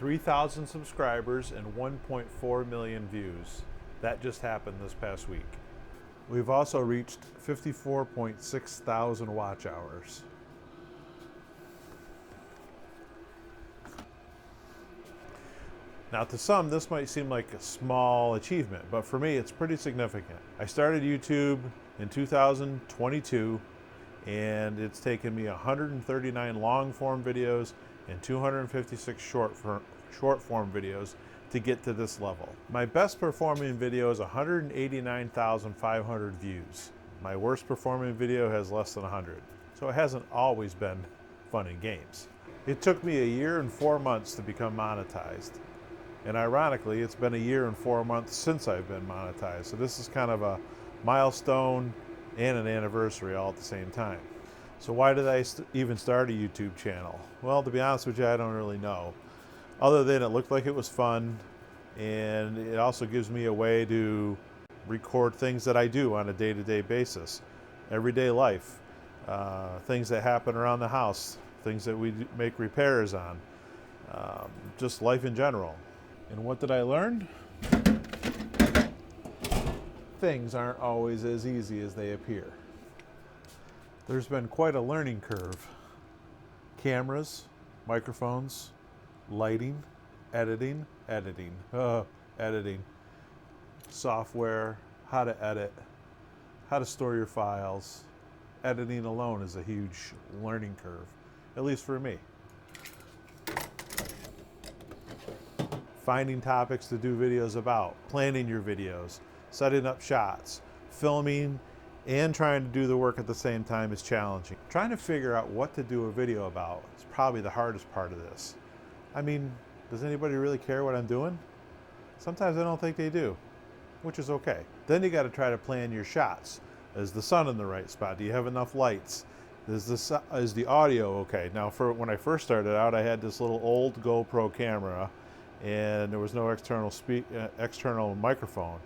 3,000 subscribers and 1.4 million views. That just happened this past week. We've also reached 54.6 thousand watch hours. Now, to some, this might seem like a small achievement, but for me, it's pretty significant. I started YouTube in 2022, and it's taken me 139 long-form videos and 256 short-form videos to get to this level. My best performing video is 189,500 views. My worst performing video has less than 100, so it hasn't always been fun and games. It took me a year and 4 months to become monetized. And ironically, it's been a year and 4 months since I've been monetized. So this is kind of a milestone and an anniversary all at the same time. So why did I even start a YouTube channel? Well, to be honest with you, I don't really know. Other than it looked like it was fun, and it also gives me a way to record things that I do on a day-to-day basis. Everyday life, things that happen around the house, things that we make repairs on, just life in general. And what did I learn? Things aren't always as easy as they appear. There's been quite a learning curve. Cameras, microphones, lighting, editing, software, how to edit, how to store your files. Editing alone is a huge learning curve, at least for me. Finding topics to do videos about, planning your videos, setting up shots, filming, and trying to do the work at the same time is challenging. Trying to figure out what to do a video about is probably the hardest part of this. I mean, does anybody really care what I'm doing? Sometimes I don't think they do, which is okay. Then you got to try to plan your shots. Is the sun in the right spot? Do you have enough lights? Is the audio okay? Now, when I first started out, I had this little old GoPro camera, and there was no external microphone.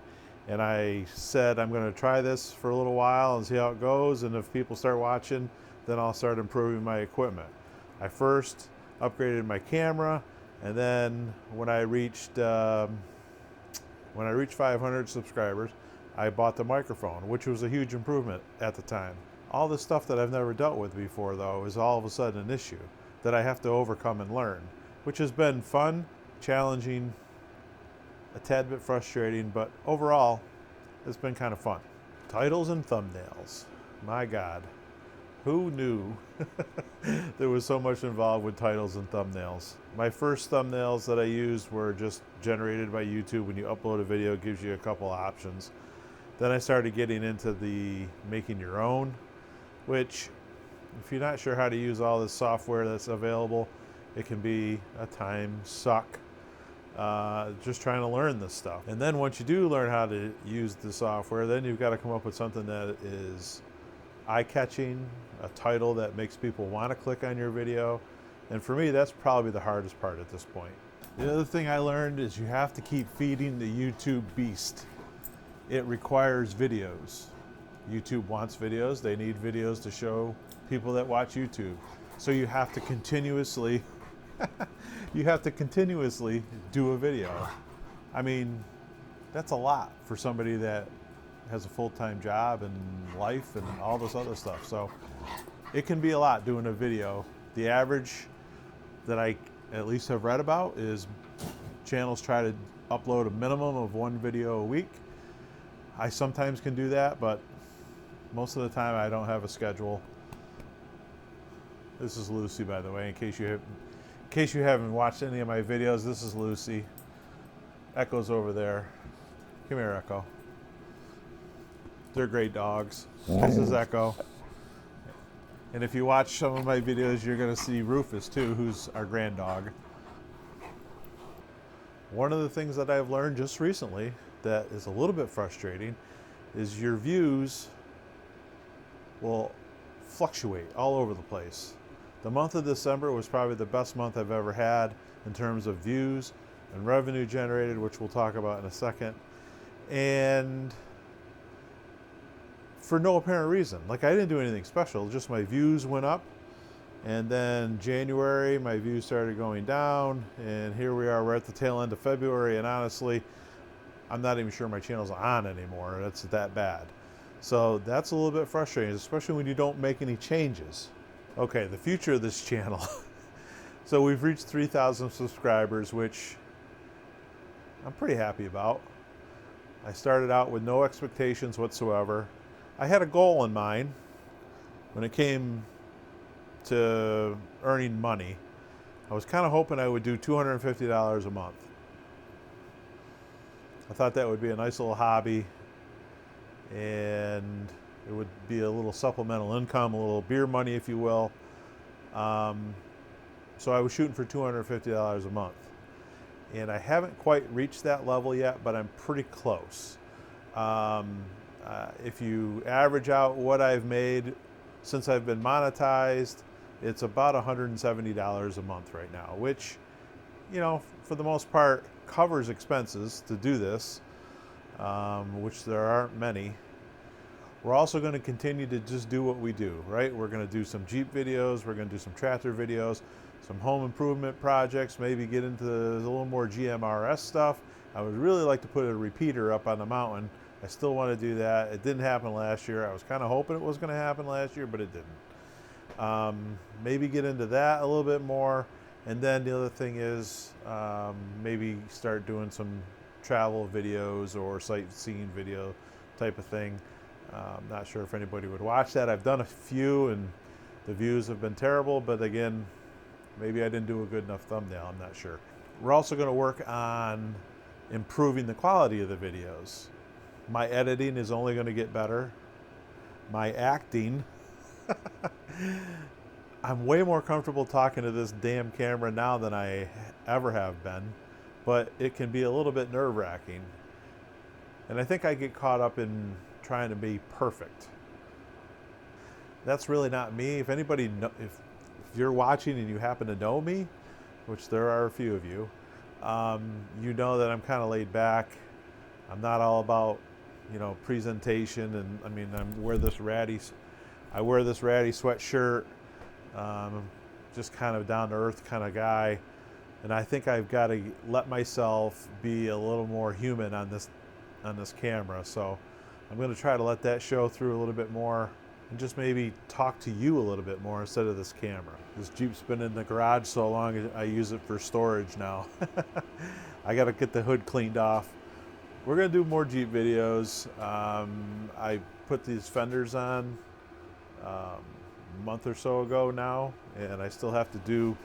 And I said, I'm going to try this for a little while and see how it goes, and if people start watching, then I'll start improving my equipment. I first upgraded my camera, and then when I reached 500 subscribers, I bought the microphone, which was a huge improvement at the time. All the stuff that I've never dealt with before, though, is all of a sudden an issue that I have to overcome and learn, which has been fun, challenging, a tad bit frustrating, but overall, it's been kind of fun. Titles and thumbnails. My God, who knew there was so much involved with titles and thumbnails? My first thumbnails that I used were just generated by YouTube. When you upload a video, it gives you a couple options. Then I started getting into the making your own, which, if you're not sure how to use all this software that's available, it can be a time suck. Just trying to learn this stuff. And then once you do learn how to use the software, then you've got to come up with something that is eye-catching, a title that makes people want to click on your video. And for me, that's probably the hardest part at this point. The other thing I learned is you have to keep feeding the YouTube beast. It requires videos. YouTube wants videos. They need videos to show people that watch YouTube. So you have to continuously do a video. I mean, that's a lot for somebody that has a full-time job and life and all this other stuff. So it can be a lot doing a video. The average that I at least have read about is channels try to upload a minimum of one video a week. I sometimes can do that, but most of the time I don't have a schedule. This is Lucy, by the way, in case you haven't watched any of my videos. This is Lucy. Echo's over there. Come here, Echo. They're great dogs. This is Echo. And if you watch some of my videos, you're going to see Rufus too, who's our grand dog. One of the things that I've learned just recently that is a little bit frustrating is your views will fluctuate all over the place. The month of December was probably the best month I've ever had in terms of views and revenue generated, which we'll talk about in a second. And for no apparent reason. Like, I didn't do anything special, just my views went up And then January, my views started going down, and here we are, we're at the tail end of February, and honestly, I'm not even sure my channel's on anymore. It's that bad. So that's a little bit frustrating, especially when you don't make any changes. Okay, the future of this channel. So we've reached 3,000 subscribers, which I'm pretty happy about. I started out with no expectations whatsoever. I had a goal in mind when it came to earning money. I was kind of hoping I would do $250 a month. I thought that would be a nice little hobby, and it would be a little supplemental income, a little beer money, if you will. So I was shooting for $250 a month. And I haven't quite reached that level yet, but I'm pretty close. If you average out what I've made since I've been monetized, it's about $170 a month right now, which, you know, for the most part, covers expenses to do this, which there aren't many. We're also going to continue to just do what we do, right? We're going to do some Jeep videos, we're going to do some tractor videos, some home improvement projects, maybe get into a little more GMRS stuff. I would really like to put a repeater up on the mountain. I still want to do that. It didn't happen last year. I was kind of hoping it was going to happen last year, but it didn't. Maybe get into that a little bit more. And then the other thing is maybe start doing some travel videos or sightseeing video type of thing. I'm not sure if anybody would watch that. I've done a few and the views have been terrible, but again, maybe I didn't do a good enough thumbnail. I'm not sure. We're also going to work on improving the quality of the videos. My editing is only going to get better. My acting, I'm way more comfortable talking to this damn camera now than I ever have been, but it can be a little bit nerve-wracking. And I think I get caught up in trying to be perfect. That's really not me. If anybody, if you're watching and you happen to know me, which there are a few of you, you know that I'm kind of laid back. I'm not all about, you know, presentation, and I mean, I wear this ratty sweatshirt, just kind of down to earth kind of guy, and I think I've got to let myself be a little more human on this camera. So I'm going to try to let that show through a little bit more, and just maybe talk to you a little bit more instead of this camera. This Jeep's been in the garage so long, I use it for storage now. I got to get the hood cleaned off. We're going to do more Jeep videos. I put these fenders on a month or so ago now, and I still have to do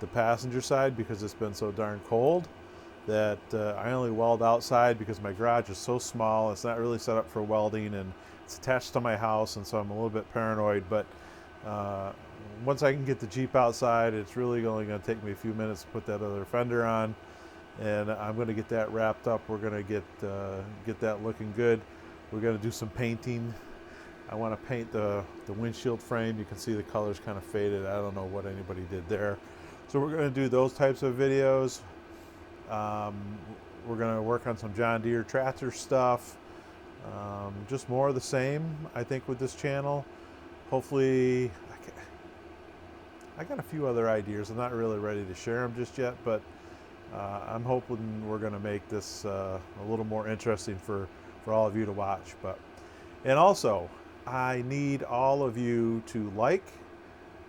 the passenger side because it's been so darn cold that I only weld outside because my garage is so small. It's not really set up for welding, and it's attached to my house, and so I'm a little bit paranoid. But once I can get the Jeep outside, it's really only going to take me a few minutes to put that other fender on, and I'm going to get that wrapped up. We're going to get that looking good. We're going to do some painting. I want to paint the windshield frame. You can see the color's kind of faded. I don't know what anybody did there. So we're going to do those types of videos. We're going to work on some John Deere tractor stuff. Just more of the same, I think, with this channel. Hopefully, I got a few other ideas. I'm not really ready to share them just yet, but I'm hoping we're going to make this a little more interesting for all of you to watch. And also, I need all of you to like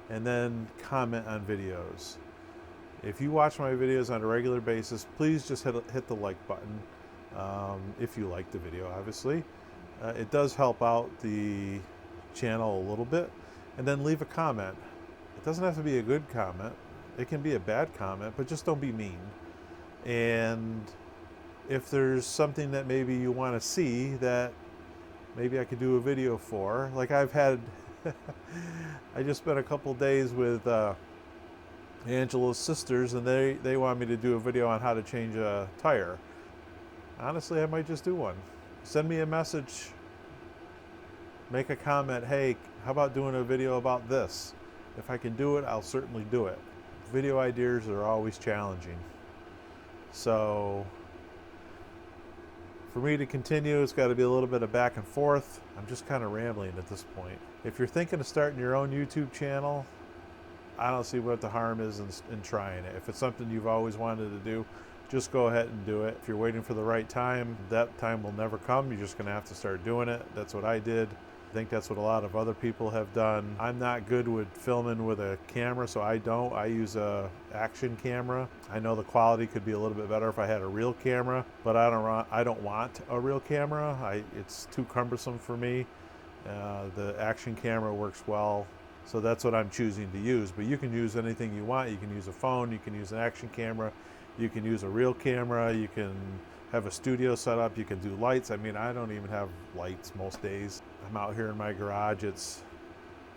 and then comment on videos. If you watch my videos on a regular basis, please just hit the like button if you like the video, obviously. It does help out the channel a little bit. And then leave a comment. It doesn't have to be a good comment. It can be a bad comment, but just don't be mean. And if there's something that maybe you want to see that maybe I could do a video for, like I've had, I just spent a couple days with Angela's sisters, and they want me to do a video on how to change a tire. Honestly, I might just do one. Send me a message, make a comment, hey, how about doing a video about this? If I can do it, I'll certainly do it. Video ideas are always challenging. So for me to continue, it's got to be a little bit of back and forth. I'm just kind of rambling at this point. If you're thinking of starting your own YouTube channel, I don't see what the harm is in trying it. If it's something you've always wanted to do, just go ahead and do it. If you're waiting for the right time, that time will never come. You're just going to have to start doing it. That's what I did. I think that's what a lot of other people have done. I'm not good with filming with a camera, so I use a action camera. I know the quality could be a little bit better if I had a real camera, but I don't want a real camera. It's too cumbersome for me. The action camera works well, so that's what I'm choosing to use. But you can use anything you want. You can use a phone, you can use an action camera, you can use a real camera, you can have a studio set up, you can do lights. I mean, I don't even have lights most days. I'm out here in my garage. It's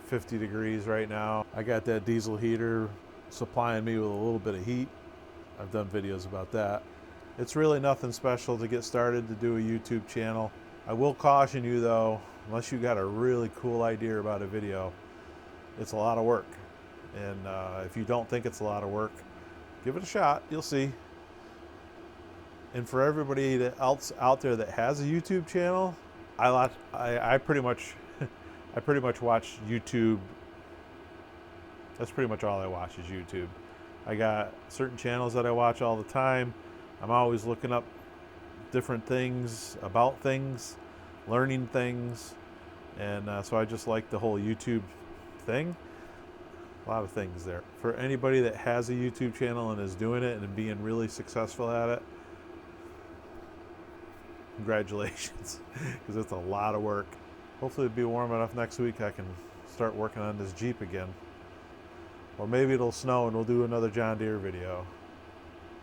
50 degrees right now. I got that diesel heater supplying me with a little bit of heat. I've done videos about that. It's really nothing special to get started to do a YouTube channel. I will caution you though, unless you got a really cool idea about a video, it's a lot of work. And if you don't think it's a lot of work, give it a shot, you'll see. And for everybody else out there that has a YouTube channel, I pretty much watch YouTube. That's pretty much all I watch is YouTube. I got certain channels that I watch all the time. I'm always looking up different things about things, learning things, and so I just like the whole YouTube thing. A lot of things there. For anybody that has a YouTube channel and is doing it and being really successful at it, congratulations, because it's a lot of work. Hopefully it'll be warm enough next week I can start working on this Jeep again. Or maybe it'll snow and we'll do another John Deere video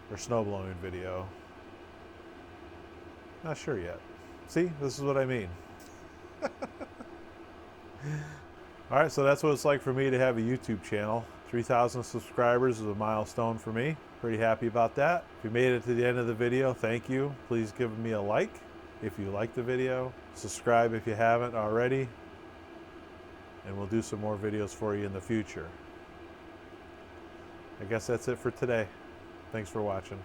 or snow blowing video. Not sure yet. See, this is what I mean. All right, so that's what it's like for me to have a YouTube channel. 3,000 subscribers is a milestone for me. Pretty happy about that. If you made it to the end of the video, thank you. Please give me a like if you like the video. Subscribe if you haven't already. And we'll do some more videos for you in the future. I guess that's it for today. Thanks for watching.